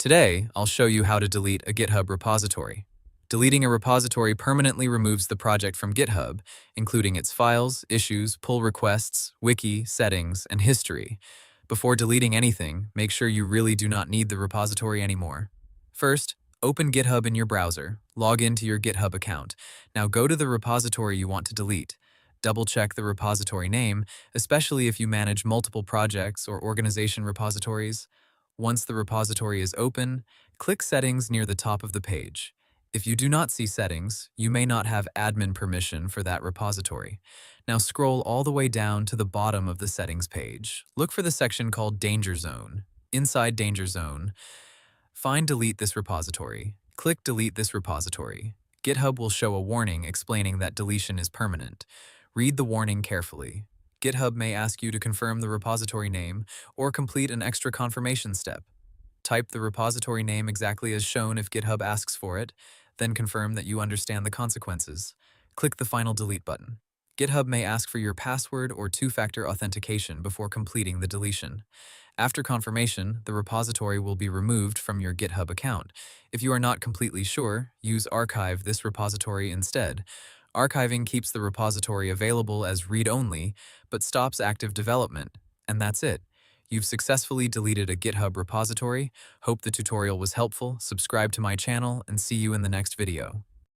Today, I'll show you how to delete a GitHub repository. Deleting a repository permanently removes the project from GitHub, including its files, issues, pull requests, wiki, settings, and history. Before deleting anything, make sure you really do not need the repository anymore. First, open GitHub in your browser, log into your GitHub account. Now go to the repository you want to delete. Double-check the repository name, especially if you manage multiple projects or organization repositories. Once the repository is open, click Settings near the top of the page. If you do not see settings, you may not have admin permission for that repository. Now scroll all the way down to the bottom of the settings page. Look for the section called Danger Zone. Inside Danger Zone, find Delete this repository. Click Delete this repository. GitHub will show a warning explaining that deletion is permanent. Read the warning carefully. GitHub may ask you to confirm the repository name or complete an extra confirmation step. Type the repository name exactly as shown if GitHub asks for it, then confirm that you understand the consequences. Click the final delete button. GitHub may ask for your password or two-factor authentication before completing the deletion. After confirmation, the repository will be removed from your GitHub account. If you are not completely sure, use Archive this repository instead. Archiving keeps the repository available as read-only, but stops active development. And that's it. You've successfully deleted a GitHub repository. Hope the tutorial was helpful. Subscribe to my channel and see you in the next video.